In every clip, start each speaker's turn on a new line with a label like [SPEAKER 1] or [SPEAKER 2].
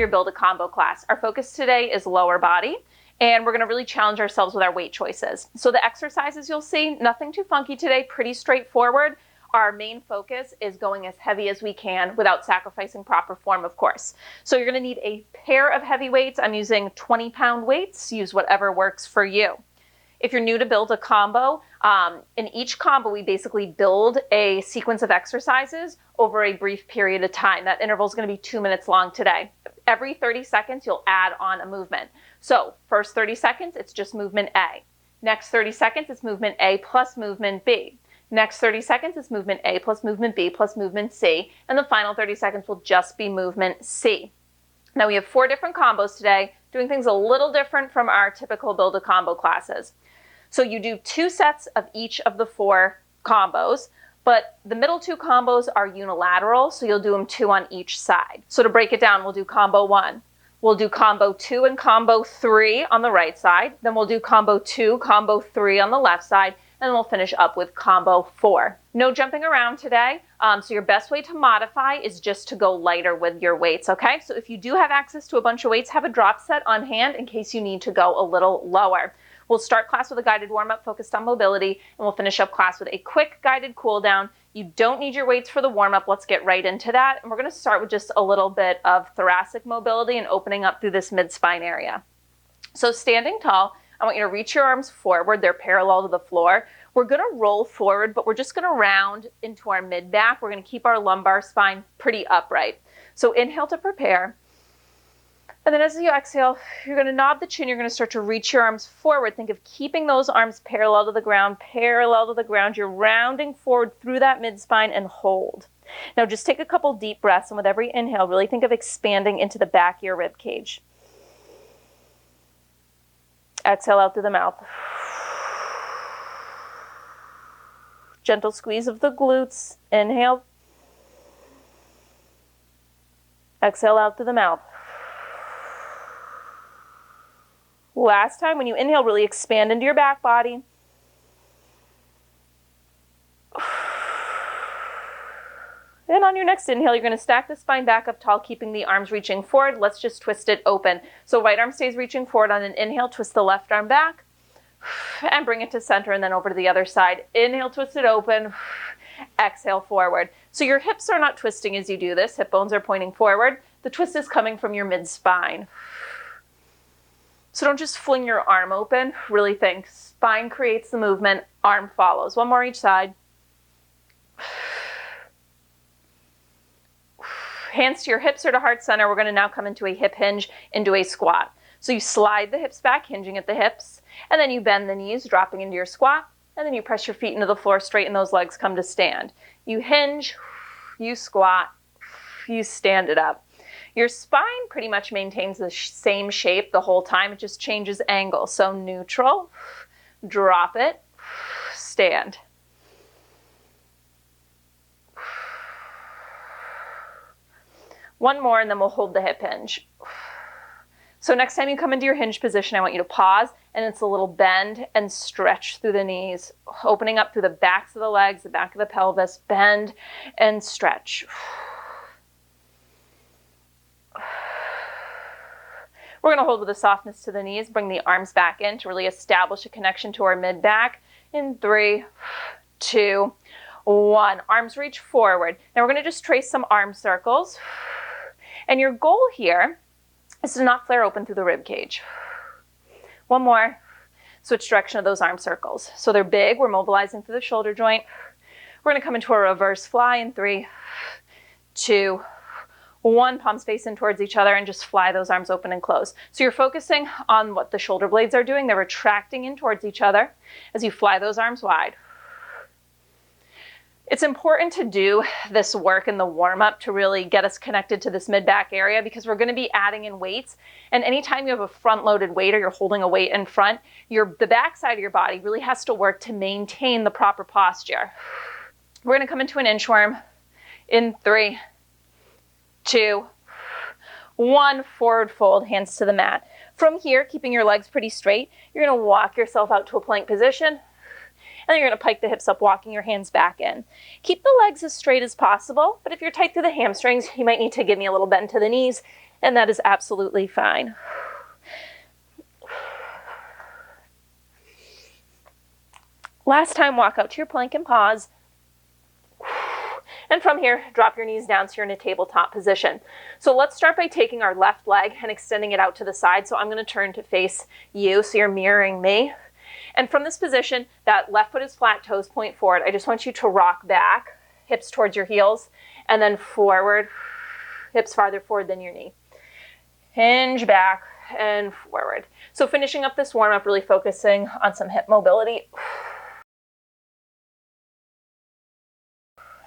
[SPEAKER 1] your Build a Combo class. Our focus today is lower body, and we're going to really challenge ourselves with our weight choices. So the exercises you'll see, nothing too funky today, pretty straightforward. Our main focus is going as heavy as we can without sacrificing proper form, of course. So you're going to need a pair of heavy weights. I'm using 20-pound weights. Use whatever works for you. If you're new to Build a Combo, in each combo, we basically build a sequence of exercises over a brief period of time. That interval is going to be 2 minutes long today. Every 30 seconds, you'll add on a movement. So first 30 seconds, it's just movement A. Next 30 seconds, it's movement A plus movement B. Next 30 seconds, it's movement A plus movement B plus movement C. And the final 30 seconds will just be movement C. Now we have 4 different combos today, doing things a little different from our typical Build a Combo classes. So you do 2 sets of each of the 4 combos, but the middle 2 combos are unilateral, so you'll do them 2 on each side. So to break it down, we'll do combo 1. We'll do combo 2 and combo 3 on the right side. Then we'll do combo 2, combo 3 on the left side, and then we'll finish up with combo 4. No jumping around today, so your best way to modify is just to go lighter with your weights, okay? So if you do have access to a bunch of weights, have a drop set on hand in case you need to go a little lower. We'll start class with a guided warm-up focused on mobility, and we'll finish up class with a quick guided cool down. You don't need your weights for the warm-up. Let's get right into that. And we're going to start with just a little bit of thoracic mobility and opening up through this mid-spine area. So standing tall, I want you to reach your arms forward. They're parallel to the floor. We're going to roll forward, but we're just going to round into our mid-back. We're going to keep our lumbar spine pretty upright. So inhale to prepare. And then as you exhale, you're going to knob the chin. You're going to start to reach your arms forward. Think of keeping those arms parallel to the ground, parallel to the ground. You're rounding forward through that mid-spine and hold. Now just take a couple deep breaths, and with every inhale, really think of expanding into the back of your rib cage. Exhale out through the mouth. Gentle squeeze of the glutes. Inhale. Exhale out through the mouth. Last time, when you inhale, really expand into your back body. And on your next inhale, you're going to stack the spine back up tall, keeping the arms reaching forward. Let's just twist it open. So right arm stays reaching forward on an inhale. Twist the left arm back and bring it to center, and then over to the other side. Inhale, twist it open. Exhale, forward. So your hips are not twisting as you do this. Hip bones are pointing forward. The twist is coming from your mid-spine. So don't just fling your arm open. Really think. Spine creates the movement. Arm follows. One more each side. Hands to your hips or to heart center. We're going to now come into a hip hinge, into a squat. So you slide the hips back, hinging at the hips, and then you bend the knees, dropping into your squat, and then you press your feet into the floor, straighten those legs, come to stand. You hinge, you squat, you stand it up. Your spine pretty much maintains the same shape the whole time. It just changes angle. So neutral, drop it, stand. One more, and then we'll hold the hip hinge. So next time you come into your hinge position, I want you to pause, and it's a little bend and stretch through the knees, opening up through the backs of the legs, the back of the pelvis, bend and stretch. We're going to hold with a softness to the knees, bring the arms back in to really establish a connection to our mid-back. In 3, 2, 1. Arms reach forward. Now we're going to just trace some arm circles. And your goal here is to not flare open through the rib cage. One more. Switch direction of those arm circles. So they're big. We're mobilizing through the shoulder joint. We're going to come into a reverse fly in 3, 2, 1. Palms facing towards each other, and just fly those arms open and close. So you're focusing on what the shoulder blades are doing. They're retracting in towards each other as you fly those arms wide. It's important to do this work in the warm-up to really get us connected to this mid-back area, because we're going to be adding in weights. And anytime you have a front-loaded weight or you're holding a weight in front, the back side of your body really has to work to maintain the proper posture. We're going to come into an inchworm in 3, 2, 1. Forward fold, hands to the mat. From here, keeping your legs pretty straight, you're going to walk yourself out to a plank position. And then you're going to pike the hips up, walking your hands back in. Keep the legs as straight as possible, but if you're tight through the hamstrings, you might need to give me a little bend to the knees And that is absolutely fine. Last time, walk out to your plank and pause. And from here, drop your knees down so you're in a tabletop position. So let's start by taking our left leg and extending it out to the side. So I'm going to turn to face you, so you're mirroring me. And from this position, that left foot is flat, toes point forward. I just want you to rock back, hips towards your heels, and then forward, hips farther forward than your knee. Hinge back and forward. So finishing up this warm-up, really focusing on some hip mobility.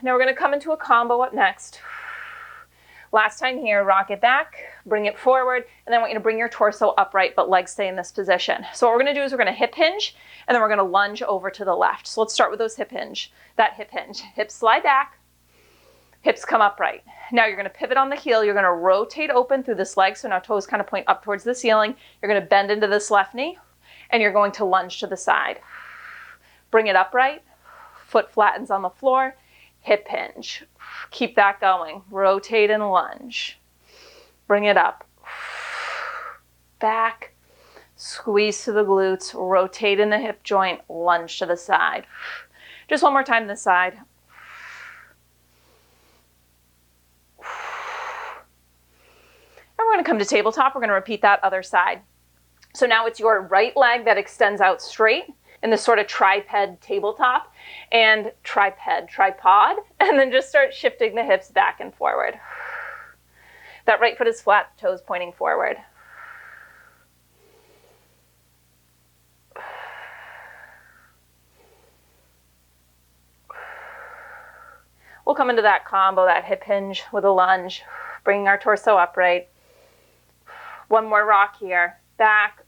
[SPEAKER 1] Now we're going to come into a combo up next. Last time here, rock it back, bring it forward, and then I want you to bring your torso upright, but legs stay in this position. So what we're going to do is we're going to hip hinge, and then we're going to lunge over to the left. So let's start with those hip hinge. Hips slide back, hips come upright. Now you're going to pivot on the heel. You're going to rotate open through this leg, so now toes kind of point up towards the ceiling. You're going to bend into this left knee, and you're going to lunge to the side. Bring it upright, foot flattens on the floor, hip hinge. Keep that going. Rotate and lunge. Bring it up. Back. Squeeze to the glutes. Rotate in the hip joint. Lunge to the side. Just one more time this side. And we're going to come to tabletop. We're going to repeat that other side. So now it's your right leg that extends out straight in this sort of tripod tabletop, and tripod, and then just start shifting the hips back and forward. That right foot is flat, toes pointing forward. We'll come into that combo, that hip hinge with a lunge, bringing our torso upright. One more rock here, back,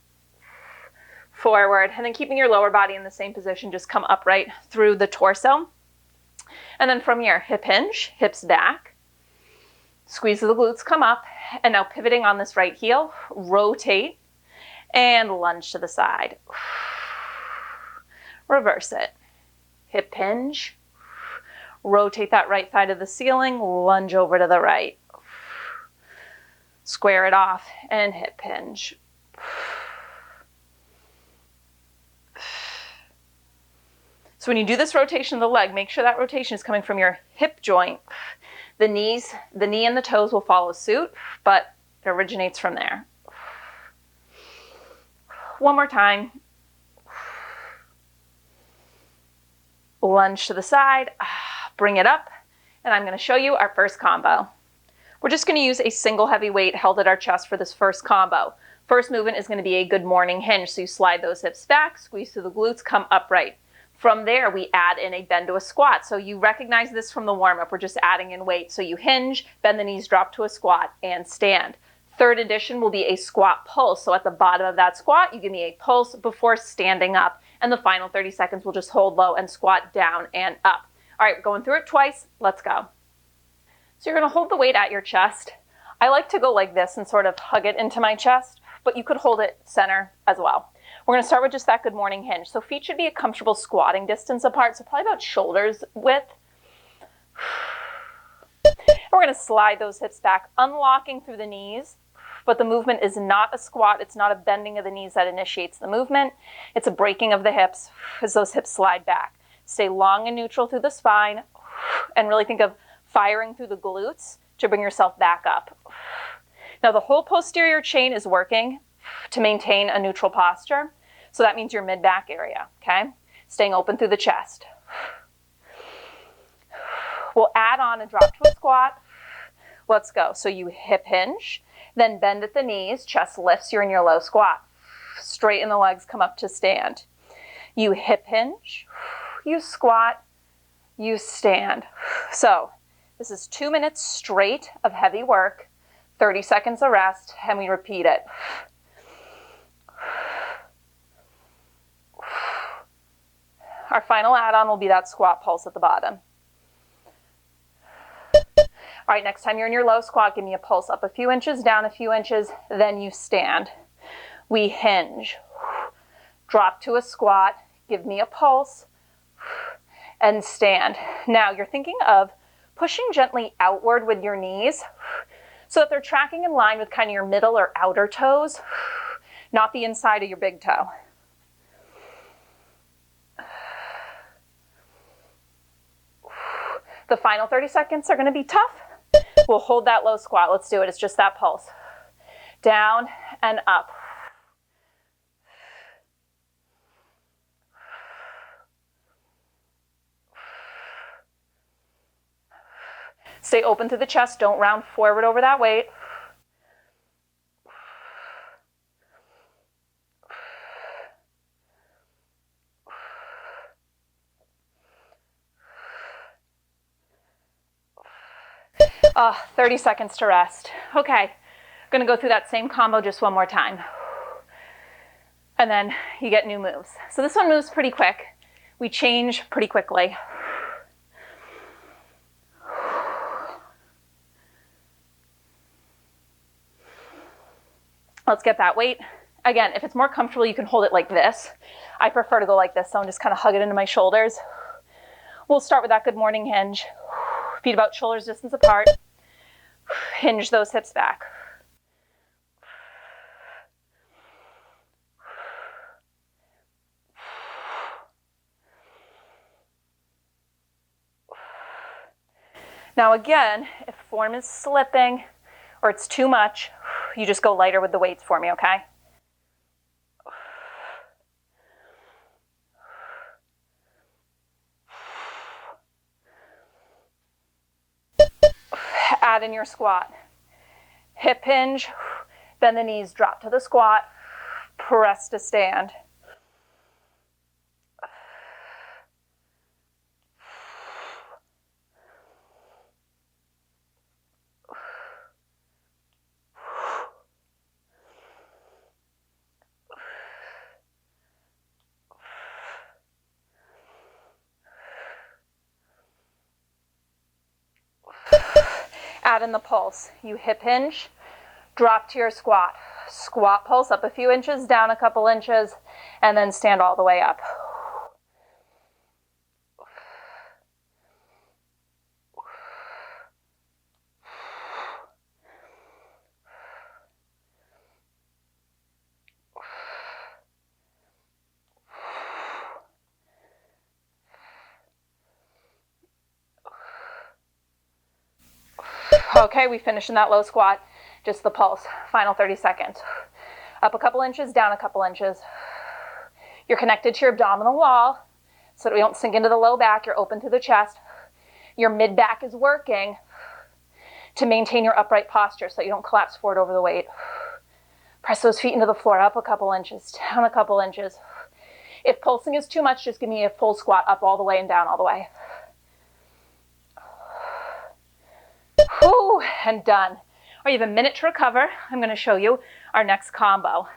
[SPEAKER 1] forward, and then keeping your lower body in the same position, just come upright through the torso. And then from here, hip hinge, hips back, squeeze the glutes, come up, and now pivoting on this right heel, rotate and lunge to the side. Reverse it. Hip hinge, rotate that right thigh to the ceiling, lunge over to the right. Square it off and hip hinge. So when you do this rotation of the leg, make sure that rotation is coming from your hip joint. The knee and the toes will follow suit, but it originates from there. One more time. Lunge to the side, bring it up, and I'm going to show you our first combo. We're just going to use a single heavy weight held at our chest for this first combo. First movement is going to be a good morning hinge. So you slide those hips back, squeeze through the glutes, come upright. From there, we add in a bend to a squat. So you recognize this from the warm-up. We're just adding in weight. So you hinge, bend the knees, drop to a squat, and stand. Third addition will be a squat pulse. So at the bottom of that squat, you give me a pulse before standing up. And the final 30 seconds, we'll just hold low and squat down and up. All right, we're going through it twice. Let's go. So you're going to hold the weight at your chest. I like to go like this and sort of hug it into my chest, but you could hold it center as well. We're going to start with just that good morning hinge. So feet should be a comfortable squatting distance apart, so probably about shoulders width. And we're going to slide those hips back, unlocking through the knees, but the movement is not a squat. It's not a bending of the knees that initiates the movement. It's a breaking of the hips as those hips slide back. Stay long and neutral through the spine, and really think of firing through the glutes to bring yourself back up. Now the whole posterior chain is working to maintain a neutral posture. So that means your mid-back area, okay? Staying open through the chest. We'll add on a drop to a squat. Let's go. So you hip hinge, then bend at the knees, chest lifts, you're in your low squat. Straighten the legs, come up to stand. You hip hinge, you squat, you stand. So this is 2 minutes straight of heavy work, 30 seconds of rest, and we repeat it. Our final add-on will be that squat pulse at the bottom. All right, next time you're in your low squat, give me a pulse up a few inches, down a few inches, then you stand. We hinge, drop to a squat, give me a pulse, and stand. Now you're thinking of pushing gently outward with your knees so that they're tracking in line with kind of your middle or outer toes, not the inside of your big toe. The final 30 seconds are going to be tough. We'll hold that low squat. Let's do it. It's just that pulse. Down and up. Stay open through the chest. Don't round forward over that weight. 30 seconds to rest. Okay, I'm going to go through that same combo just one more time. And then you get new moves. So this one moves pretty quick. We change pretty quickly. Let's get that weight. Again, if it's more comfortable, you can hold it like this. I prefer to go like this, so I'm just kind of hug it into my shoulders. We'll start with that good morning hinge. Feet about shoulders distance apart. Hinge those hips back. Now again, if form is slipping or it's too much, you just go lighter with the weights for me, okay? Add in your squat. Hip hinge, bend the knees, drop to the squat, press to stand. Add in the pulse. You hip hinge, drop to your squat. Squat pulse up a few inches, down a couple inches, and then stand all the way up. Okay, we finish in that low squat, just the pulse. Final 30 seconds. Up a couple inches, down a couple inches. You're connected to your abdominal wall so that we don't sink into the low back. You're open through the chest. Your mid back is working to maintain your upright posture so that you don't collapse forward over the weight. Press those feet into the floor, up a couple inches, down a couple inches. If pulsing is too much, just give me a full squat, up all the way and down all the way. Whew, and done. All right, you have a minute to recover. I'm going to show you our next combo.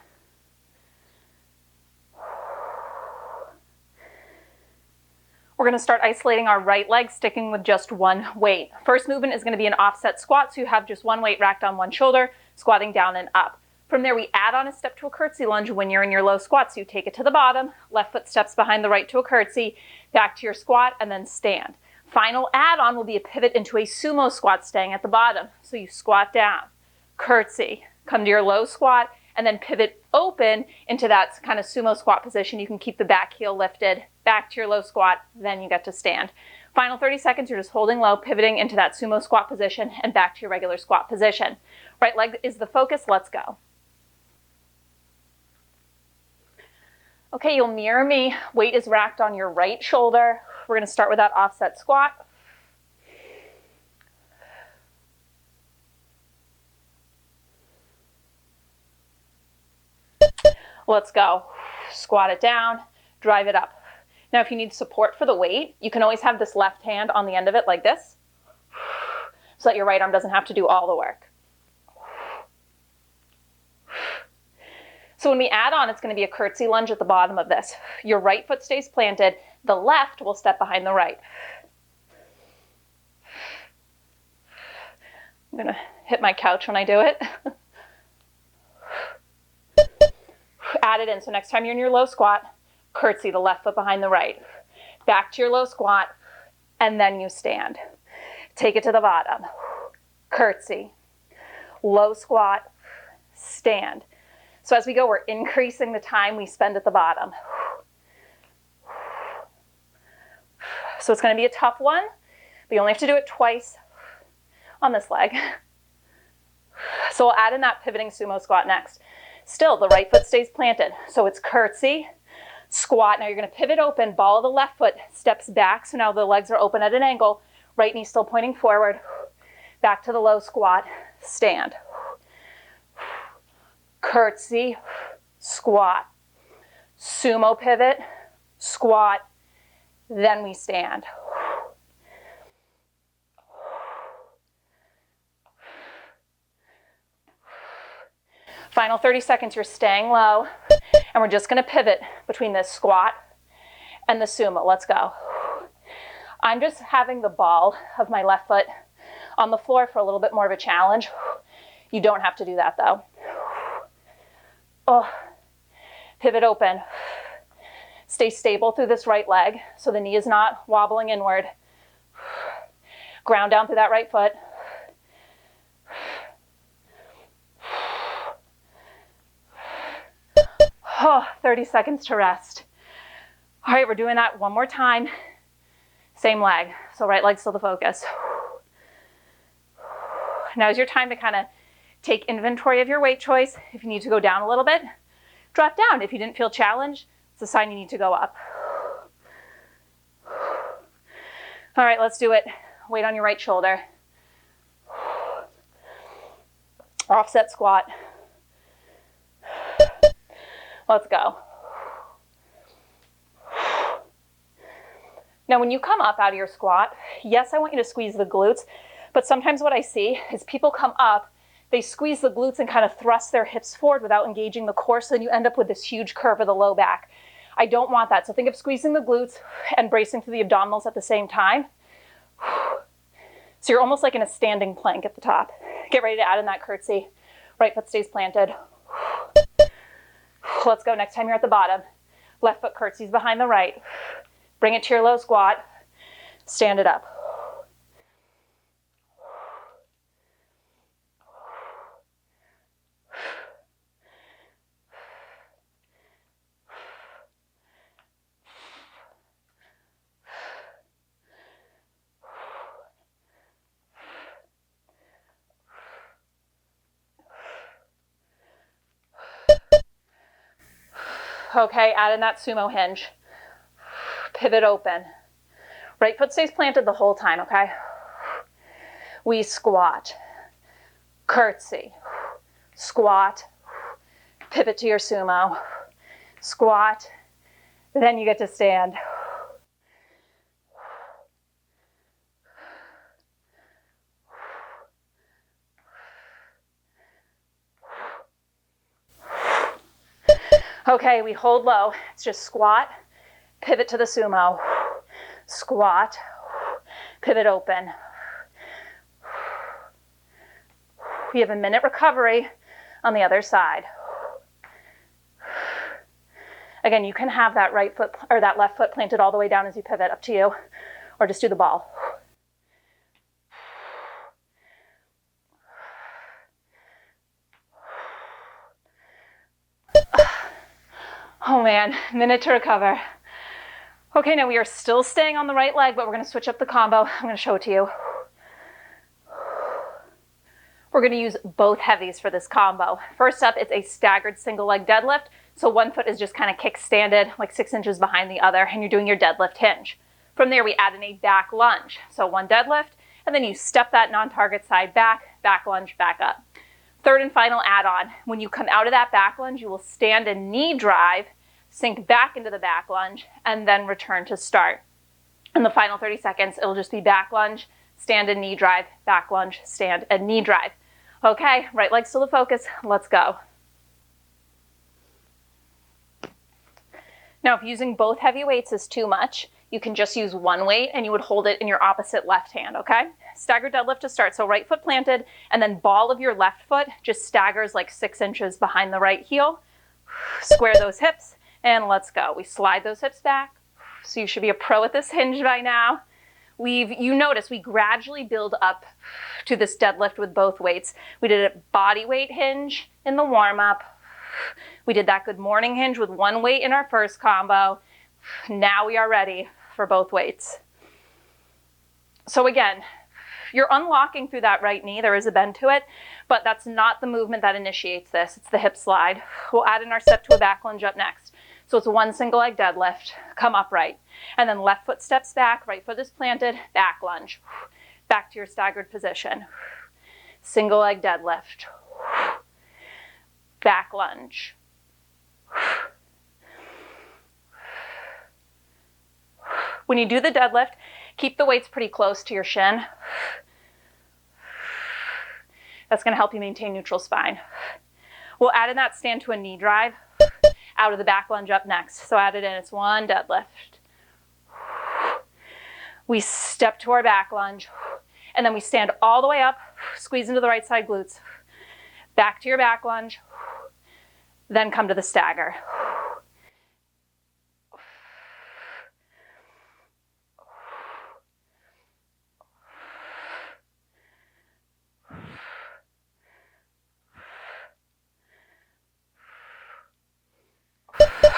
[SPEAKER 1] We're going to start isolating our right leg, sticking with just one weight. First movement is going to be an offset squat, so you have just one weight racked on one shoulder, squatting down and up. From there, we add on a step to a curtsy lunge when you're in your low squat. So you take it to the bottom, left foot steps behind the right to a curtsy, back to your squat, and then stand. Final add-on will be a pivot into a sumo squat, staying at the bottom. So you squat down, curtsy, come to your low squat, and then pivot open into that kind of sumo squat position. You can keep the back heel lifted, back to your low squat, then you get to stand. Final 30 seconds, you're just holding low, pivoting into that sumo squat position and back to your regular squat position. Right leg is the focus, let's go. Okay, you'll mirror me. Weight is racked on your right shoulder. We're going to start with that offset squat. Let's go. Squat it down, drive it up. Now, if you need support for the weight, you can always have this left hand on the end of it like this, so that your right arm doesn't have to do all the work. So when we add on, it's going to be a curtsy lunge at the bottom of this. Your right foot stays planted. The left will step behind the right. I'm going to hit my couch when I do it. Add it in. So next time you're in your low squat, curtsy, the left foot behind the right. Back to your low squat, and then you stand. Take it to the bottom. Curtsy. low squat, stand. So as we go, we're increasing the time we spend at the bottom. So it's going to be a tough one, but you only have to do it twice on this leg. So we'll add in that pivoting sumo squat next. Still, the right foot stays planted. So it's curtsy, squat. Now you're going to pivot open, ball of the left foot steps back. So now the legs are open at an angle. Right knee still pointing forward. Back to the low squat, stand. Curtsy, squat. Sumo pivot, squat. Then we stand. Final 30 seconds, you're staying low, and we're just going to pivot between this squat and the sumo. Let's go. I'm just having the ball of my left foot on the floor for a little bit more of a challenge. You don't have to do that though. Oh, pivot open. Stay stable through this right leg so the knee is not wobbling inward. Ground down through that right foot. Oh, 30 seconds to rest. All right, we're doing that one more time. Same leg. So right leg's still the focus. Now is your time to kind of take inventory of your weight choice. If you need to go down a little bit, drop down. If you didn't feel challenged, it's a sign you need to go up. All right, let's do it. Weight on your right shoulder. Offset squat. Let's go. Now, when you come up out of your squat, yes, I want you to squeeze the glutes, but sometimes what I see is people come up, they squeeze the glutes and kind of thrust their hips forward without engaging the core, so then you end up with this huge curve of the low back. I don't want that. So think of squeezing the glutes and bracing through the abdominals at the same time. So you're almost like in a standing plank at the top. Get ready to add in that curtsy. Right foot stays planted. Let's go. Next time you're at the bottom. Left foot curtsies behind the right. Bring it to your low squat. Stand it up. Okay, add in that sumo hinge. Pivot open. Right foot stays planted the whole time, okay? We squat. Curtsy. Squat. Pivot to your sumo. Squat. Then you get to stand. Okay, we hold low. It's just squat, pivot to the sumo, squat, pivot open. We have a minute recovery on the other side. Again, you can have that right foot or that left foot planted all the way down as you pivot, up to you, or just do the ball. Oh man, minute to recover. Okay, now we are still staying on the right leg, but we're going to switch up the combo. I'm going to show it to you. We're going to use both heavies for this combo. First up, it's a staggered single leg deadlift. So one foot is just kind of kick-standed, like 6 inches behind the other, and you're doing your deadlift hinge. From there, we add in a back lunge. So one deadlift, and then you step that non-target side back lunge, back up. Third and final add-on. When you come out of that back lunge, you will stand and knee drive, sink back into the back lunge, and then return to start. In the final 30 seconds, it'll just be back lunge, stand and knee drive, back lunge, stand and knee drive. Okay, right leg still the focus. Let's go. Now, if using both heavy weights is too much, you can just use one weight and you would hold it in your opposite left hand, okay? Staggered deadlift to start. So right foot planted, and then ball of your left foot just staggers like 6 inches behind the right heel. Square those hips. And let's go. We slide those hips back. So you should be a pro at this hinge by now. you notice we gradually build up to this deadlift with both weights. We did a body weight hinge in the warm-up. We did that good morning hinge with one weight in our first combo. Now we are ready for both weights. So again, you're unlocking through that right knee. There is a bend to it, but that's not the movement that initiates this. It's the hip slide. We'll add in our step to a back lunge up next. So it's one single leg deadlift, come upright, and then left foot steps back, right foot is planted, back lunge, back to your staggered position. Single leg deadlift, back lunge. When you do the deadlift, keep the weights pretty close to your shin. That's going to help you maintain neutral spine. We'll add in that stand to a knee drive out of the back lunge up next. So add it in, it's one deadlift. We step to our back lunge, and then we stand all the way up, squeeze into the right side glutes. Back to your back lunge, then come to the stagger.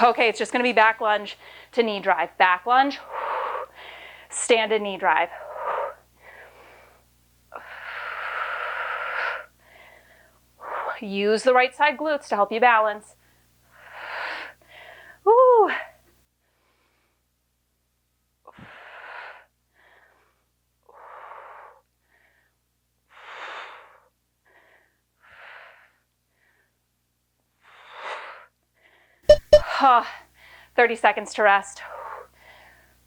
[SPEAKER 1] Okay, it's just going to be back lunge to knee drive. Back lunge, stand and knee drive. Use the right side glutes to help you balance. Woo. Oh, 30 seconds to rest.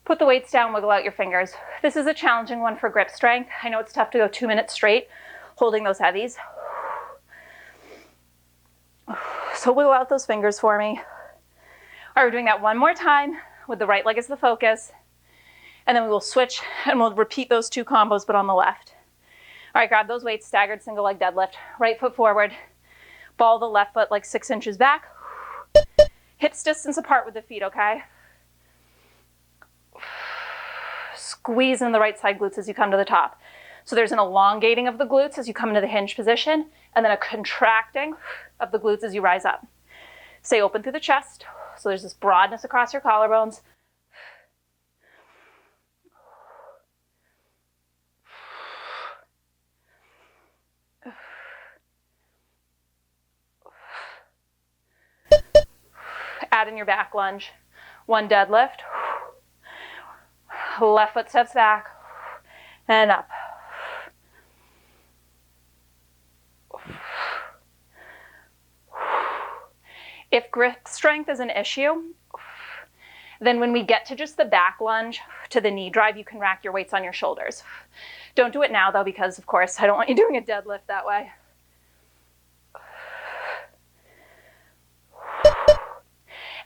[SPEAKER 1] Put the weights down, wiggle out your fingers. This is a challenging one for grip strength. I know it's tough to go 2 minutes straight holding those heavies. So wiggle out those fingers for me. All right, we're doing that one more time with the right leg as the focus. And then we will switch and we'll repeat those 2 combos, but on the left. All right, grab those weights, staggered single leg deadlift. Right foot forward, ball the left foot like 6 inches back. Hips distance apart with the feet, okay? Squeeze in the right side glutes as you come to the top. So there's an elongating of the glutes as you come into the hinge position, and then a contracting of the glutes as you rise up. Stay open through the chest. So there's this broadness across your collarbones. Add in your back lunge. One deadlift. Left foot steps back and up. If grip strength is an issue, then when we get to just the back lunge to the knee drive, you can rack your weights on your shoulders. Don't do it now though, because of course I don't want you doing a deadlift that way.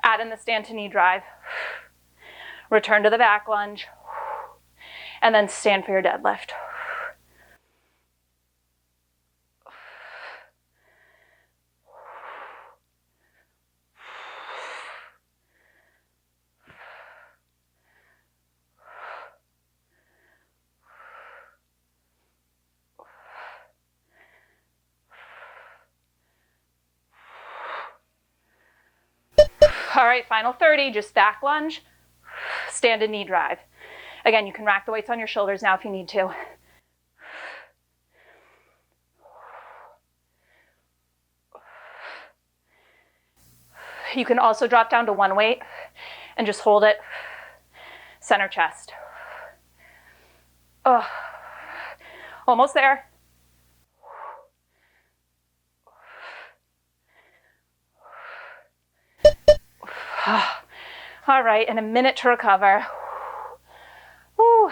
[SPEAKER 1] Add in the stand to knee drive. Return to the back lunge. And then stand for your deadlift. All right, final 30, just back lunge, stand and knee drive. Again, you can rack the weights on your shoulders now if you need to. You can also drop down to one weight and just hold it, center chest. Oh, almost there. All right, and a minute to recover. Woo.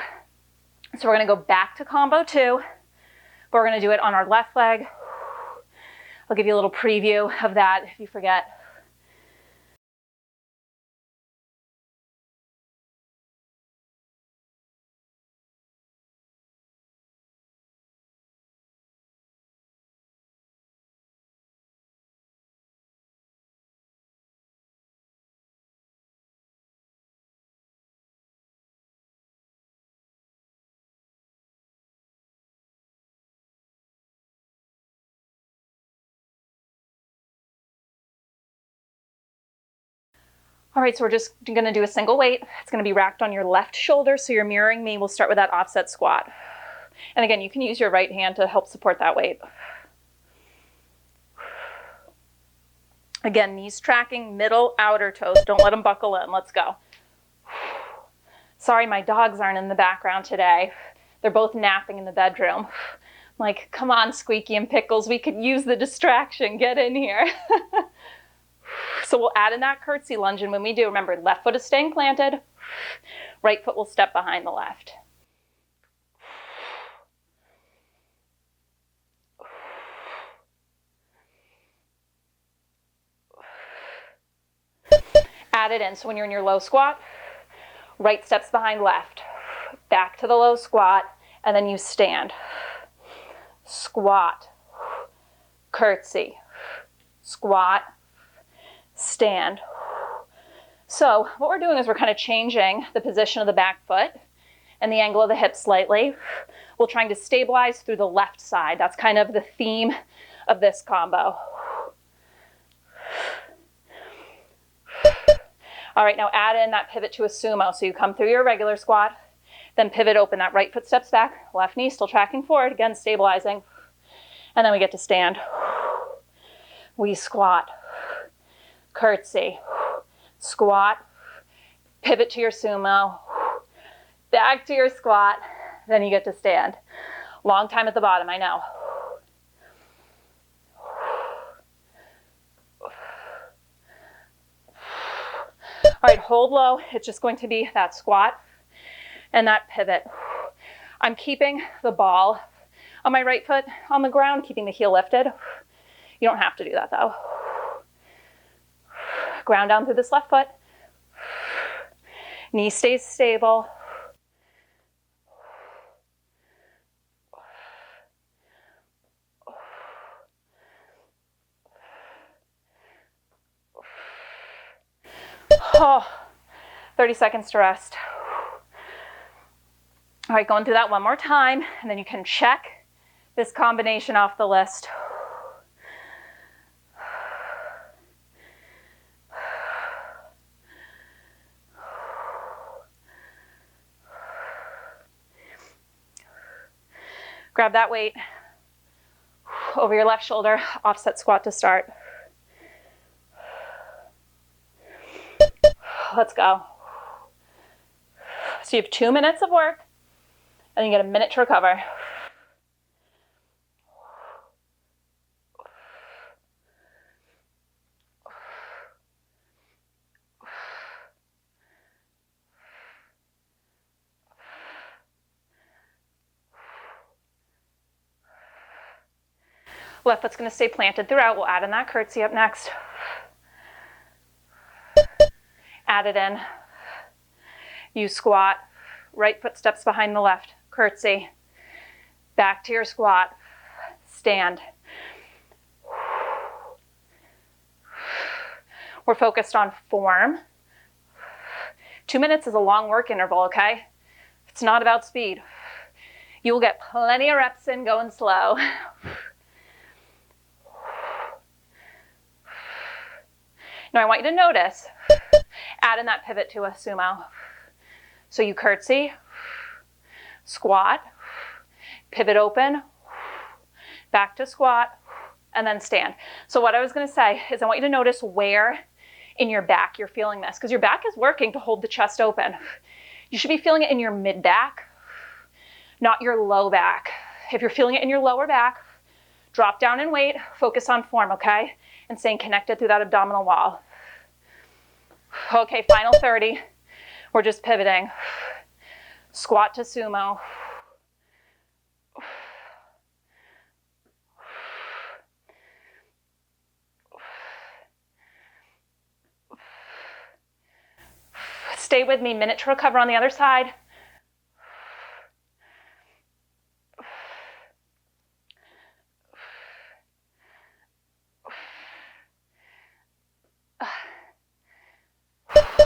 [SPEAKER 1] So we're gonna go back to combo 2, but we're gonna do it on our left leg. I'll give you a little preview of that if you forget. All right, so we're just gonna do a single weight. It's gonna be racked on your left shoulder, so you're mirroring me. We'll start with that offset squat. And again, you can use your right hand to help support that weight. Again, knees tracking, middle, outer toes. Don't let them buckle in. Let's go. Sorry, my dogs aren't in the background today. They're both napping in the bedroom. I'm like, come on, Squeaky and Pickles, we could use the distraction. Get in here. So we'll add in that curtsy lunge, and when we do, remember, left foot is staying planted. Right foot will step behind the left. Add it in. So when you're in your low squat, right steps behind left, back to the low squat, and then you stand. Squat, curtsy, squat, stand. So what we're doing is we're kind of changing the position of the back foot and the angle of the hips slightly. We're trying to stabilize through the left side. That's kind of the theme of this combo. All right, now add in that pivot to a sumo. So you come through your regular squat, then pivot open. That right foot steps back, left knee still tracking forward, again stabilizing. And then we get to stand. We squat, curtsy, squat, pivot to your sumo, back to your squat, then you get to stand. Long time at the bottom, I know. All right, hold low. It's just going to be that squat and that pivot. I'm keeping the ball on my right foot on the ground, keeping the heel lifted. You don't have to do that though. Ground down through this left foot. Knee stays stable. Oh, 30 seconds to rest. All right, going through that one more time, and then you can check this combination off the list. Grab that weight over your left shoulder, offset squat to start. Let's go. So you have 2 minutes of work, and you get a minute to recover. Left foot's going to stay planted throughout. We'll add in that curtsy up next. Add it in. You squat. Right foot steps behind the left. Curtsy. Back to your squat. Stand. We're focused on form. 2 minutes is a long work interval, okay? It's not about speed. You will get plenty of reps in going slow. Now I want you to notice, add in that pivot to a sumo. So you curtsy, squat, pivot open, back to squat, and then stand. So what I was going to say is I want you to notice where in your back you're feeling this, because your back is working to hold the chest open. You should be feeling it in your mid back, not your low back. If you're feeling it in your lower back, drop down and weight, focus on form, okay? And staying connected through that abdominal wall. Okay, final 30. We're just pivoting. Squat to sumo. Stay with me, minute to recover on the other side.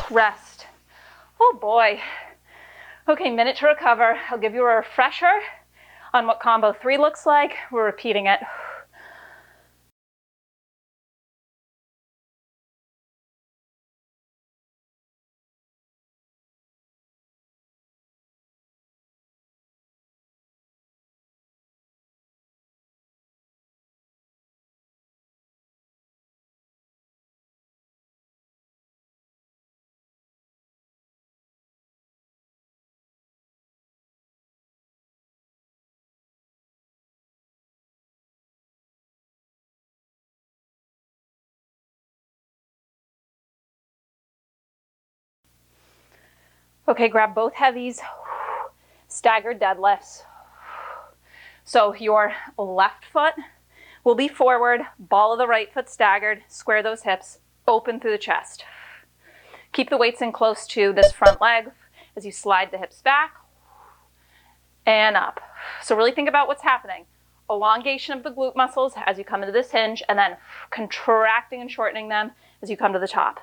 [SPEAKER 1] Rest. Oh boy. Okay, minute to recover. I'll give you a refresher on what combo 3 looks like. We're repeating it. Okay, grab both heavies, staggered deadlifts. So your left foot will be forward, ball of the right foot staggered, square those hips, open through the chest. Keep the weights in close to this front leg as you slide the hips back and up. So really think about what's happening. Elongation of the glute muscles as you come into this hinge, and then contracting and shortening them as you come to the top.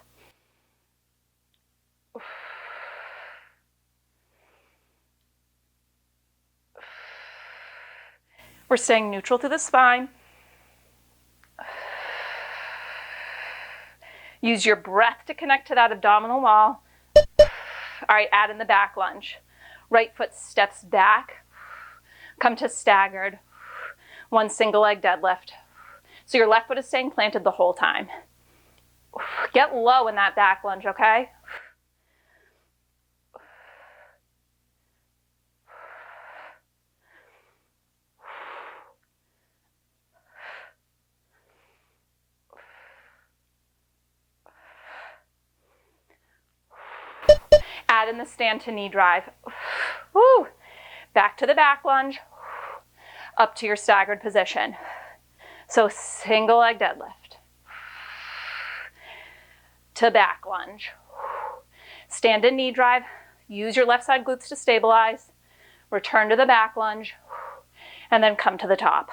[SPEAKER 1] We're staying neutral through the spine. Use your breath to connect to that abdominal wall. All right, add in the back lunge. Right foot steps back. Come to staggered. One single leg deadlift. So your left foot is staying planted the whole time. Get low in that back lunge, okay? Add in the stand to knee drive. Woo. Back to the back lunge. Up to your staggered position. So single leg deadlift. To back lunge. Stand in knee drive. Use your left side glutes to stabilize. Return to the back lunge. And then come to the top.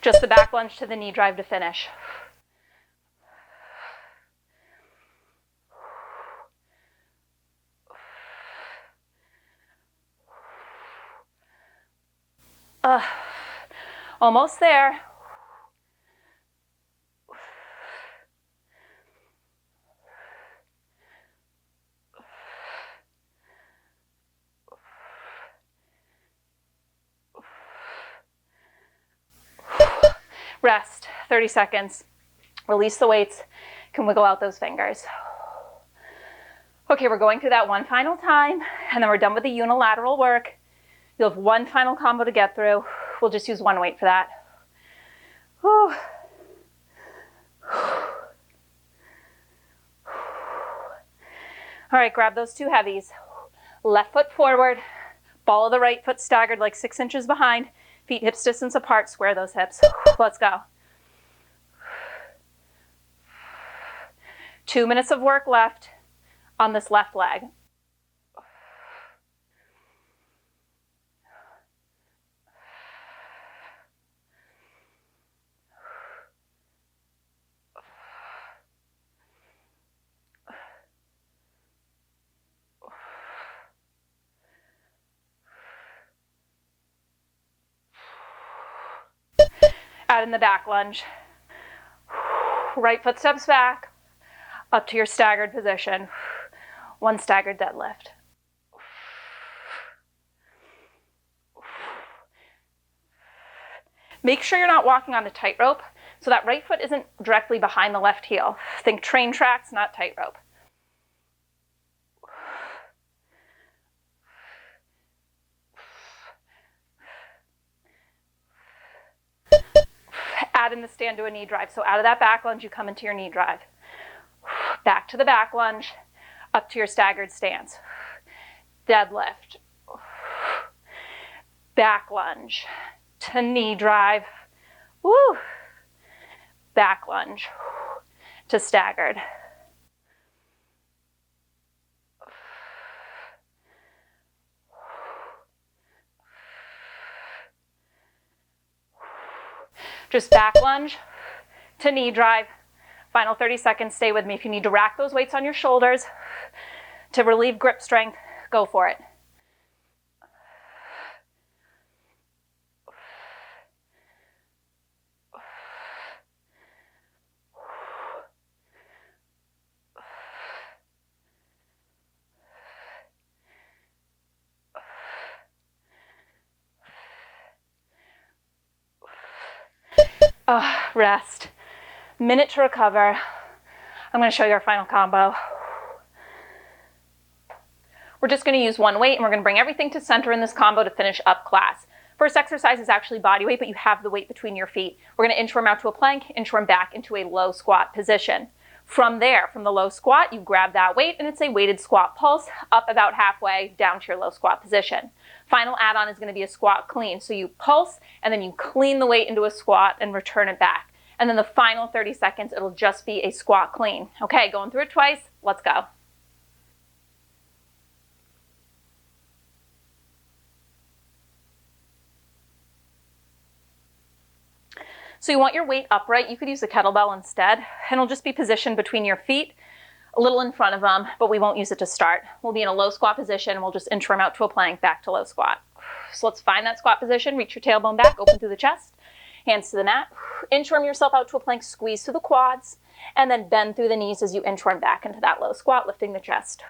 [SPEAKER 1] Just the back lunge to the knee drive to finish. Almost there. Rest, 30 seconds. Release the weights. Can wiggle out those fingers. Okay, we're going through that one final time, and then we're done with the unilateral work. You'll have one final combo to get through. We'll just use one weight for that. Whew. All right, grab those two heavies. Left foot forward, ball of the right foot staggered like 6 inches behind, feet hips distance apart, square those hips. Let's go. 2 minutes of work left on this left leg. Add in the back lunge. Right foot steps back, up to your staggered position. One staggered deadlift. Make sure you're not walking on a tightrope, so that right foot isn't directly behind the left heel. Think train tracks, not tightrope. Add in the stand to a knee drive. So out of that back lunge, you come into your knee drive. Back to the back lunge, up to your staggered stance. Deadlift. Back lunge to knee drive. Woo. Back lunge to staggered. Just back lunge to knee drive. Final 30 seconds, stay with me. If you need to rack those weights on your shoulders to relieve grip strength, go for it. Rest. Minute to recover. I'm going to show you our final combo. We're just going to use one weight, and we're going to bring everything to center in this combo to finish up class. First exercise is actually body weight, but you have the weight between your feet. We're going to inchworm out to a plank, inchworm back into a low squat position. From there, from the low squat, you grab that weight and it's a weighted squat pulse up about halfway down to your low squat position. Final add-on is going to be a squat clean. So you pulse and then you clean the weight into a squat and return it back. And then the final 30 seconds, it'll just be a squat clean. Okay, going through it twice. Let's go. So you want your weight upright. You could use a kettlebell instead, and it'll just be positioned between your feet, a little in front of them, but we won't use it to start. We'll be in a low squat position, and we'll just inchworm out to a plank, back to low squat. So let's find that squat position, reach your tailbone back, open through the chest, hands to the mat. Inchworm yourself out to a plank, squeeze through the quads, and then bend through the knees as you inchworm back into that low squat, lifting the chest.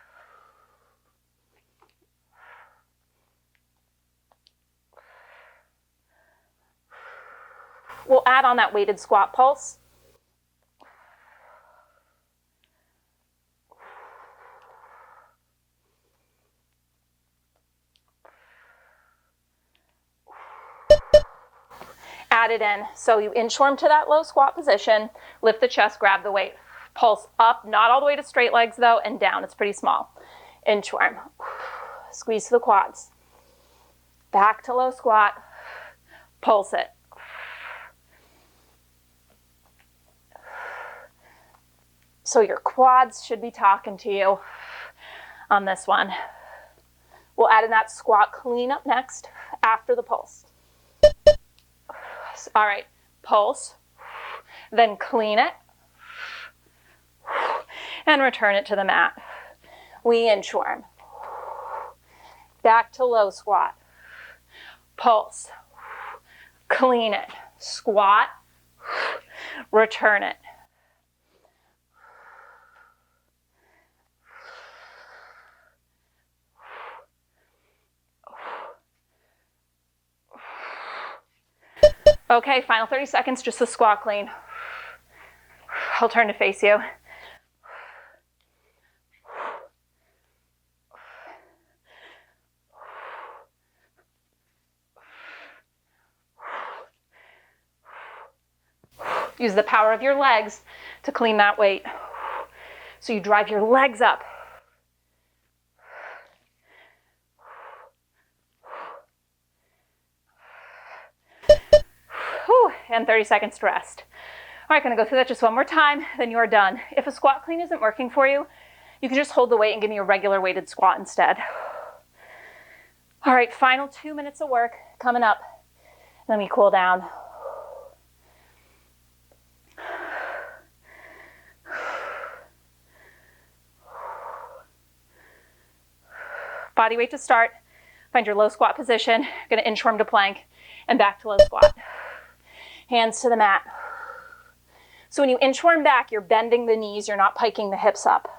[SPEAKER 1] We'll add on that weighted squat pulse. Add it in. So you inchworm to that low squat position, lift the chest, grab the weight. Pulse up, not all the way to straight legs though, and down. It's pretty small. Inchworm. Squeeze to the quads. Back to low squat. Pulse it. So your quads should be talking to you on this one. We'll add in that squat clean up next after the pulse. All right, pulse, then clean it, and return it to the mat. We inchworm. Back to low squat. Pulse, clean it, squat, return it. Okay, final 30 seconds, just the squat clean. I'll turn to face you. Use the power of your legs to clean that weight. So you drive your legs up. And 30 seconds to rest. All right, gonna go through that just one more time, then you are done. If a squat clean isn't working for you, you can just hold the weight and give me a regular weighted squat instead. All right, final 2 minutes of work coming up. Let me cool down. Body weight to start. Find your low squat position. You're gonna inchworm to plank and back to low squat. Hands to the mat. So when you inchworm back, you're bending the knees, you're not piking the hips up.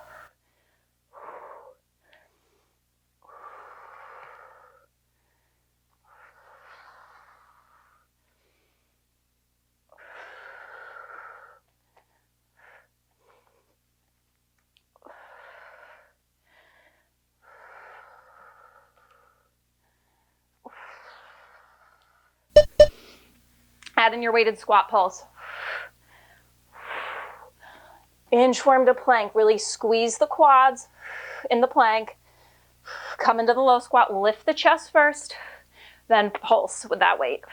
[SPEAKER 1] Add in your weighted squat pulse. Inchworm to plank. Really squeeze the quads in the plank. Come into the low squat. Lift the chest first, then pulse with that weight.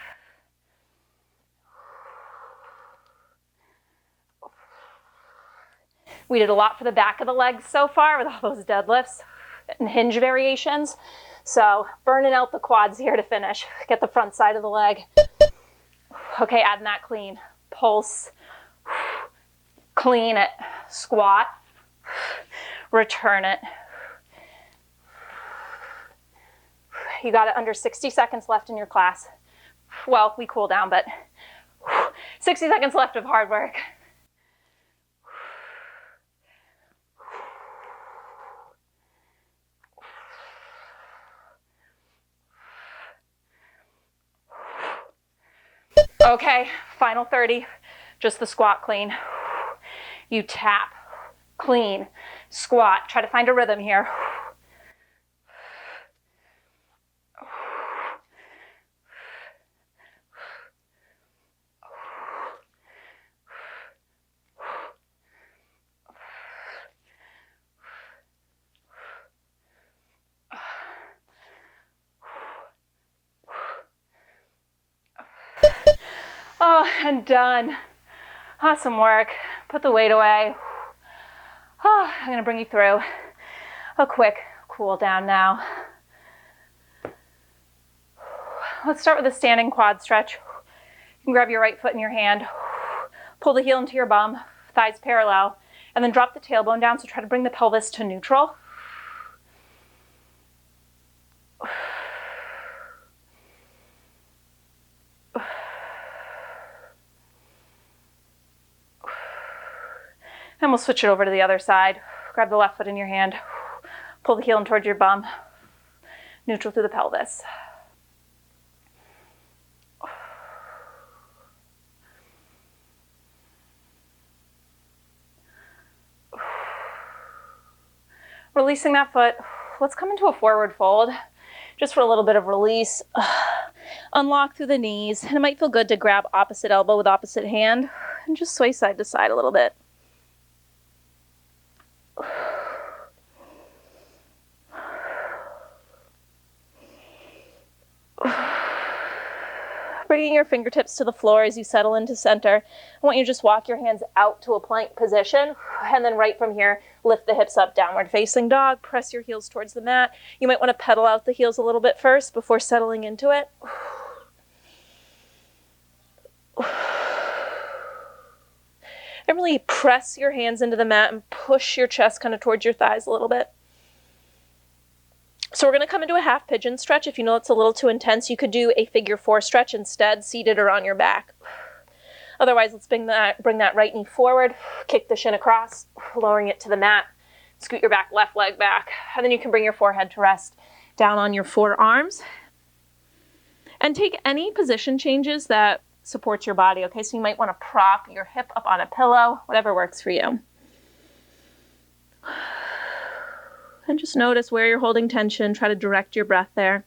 [SPEAKER 1] We did a lot for the back of the legs so far with all those deadlifts and hinge variations. So burning out the quads here to finish. Get the front side of the leg. Okay, add in that clean. Pulse, clean it, squat, return it. You got it under 60 seconds left in your class. Well, we cool down, but 60 seconds left of hard work. Okay, final 30, just the squat clean. You tap, clean, squat. Try to find a rhythm here. Oh, and done. Awesome work. Put the weight away. Oh, I'm gonna bring you through a quick cool down now. Let's start with a standing quad stretch. You can grab your right foot in your hand, pull the heel into your bum, thighs parallel, and then drop the tailbone down. So try to bring the pelvis to neutral. And we'll switch it over to the other side. Grab the left foot in your hand, pull the heel in towards your bum, neutral through the pelvis. Releasing that foot, let's come into a forward fold, just for a little bit of release. Unlock through the knees, and it might feel good to grab opposite elbow with opposite hand, and just sway side to side a little bit. Bringing your fingertips to the floor as you settle into center. I want you to just walk your hands out to a plank position, and then right from here, lift the hips up, downward facing dog. Press your heels towards the mat. You might want to pedal out the heels a little bit first before settling into it. And really press your hands into the mat and push your chest kind of towards your thighs a little bit. So we're going to come into a half pigeon stretch. If you know it's a little too intense, you could do a figure 4 stretch instead, seated or on your back. Otherwise, let's bring that right knee forward, kick the shin across, lowering it to the mat, scoot your back left leg back, and then you can bring your forehead to rest down on your forearms. And take any position changes that supports your body, okay? So you might want to prop your hip up on a pillow, whatever works for you. And just notice where you're holding tension. Try to direct your breath there.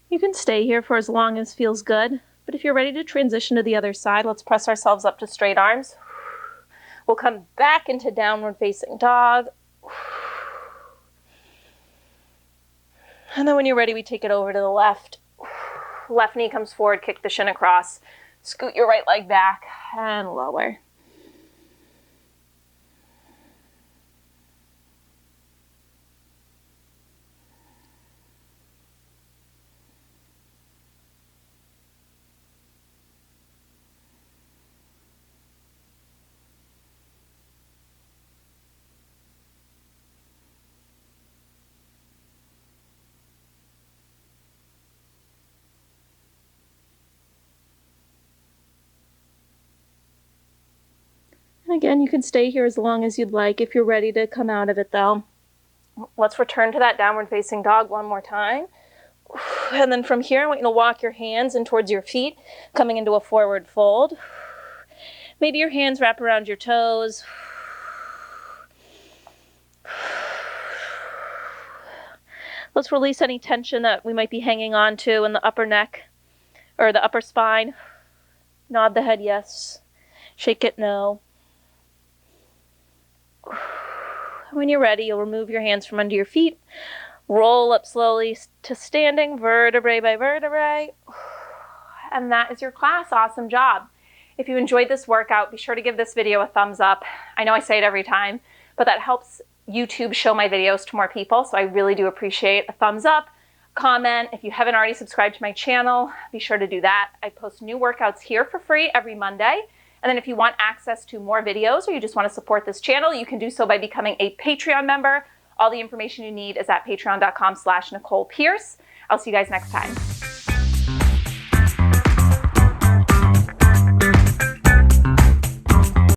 [SPEAKER 1] You can stay here for as long as feels good. But if you're ready to transition to the other side, let's press ourselves up to straight arms. We'll come back into downward facing dog. And then when you're ready, we take it over to the left. Left knee comes forward, kick the shin across. Scoot your right leg back and lower. Again, you can stay here as long as you'd like if you're ready to come out of it though. Let's return to that downward facing dog one more time. And then from here, I want you to walk your hands in towards your feet, coming into a forward fold. Maybe your hands wrap around your toes. Let's release any tension that we might be hanging on to in the upper neck or the upper spine. Nod the head yes. Shake it no. When you're ready, you'll remove your hands from under your feet. Roll up slowly to standing, vertebrae by vertebrae. And that is your class. Awesome job. If you enjoyed this workout, be sure to give this video a thumbs up. I know I say it every time, but that helps YouTube show my videos to more people. So I really do appreciate a thumbs up, comment. If you haven't already subscribed to my channel, be sure to do that. I post new workouts here for free every Monday. And then if you want access to more videos or you just want to support this channel, you can do so by becoming a Patreon member. All the information you need is at patreon.com/Nicole Pierce. I'll see you guys next time.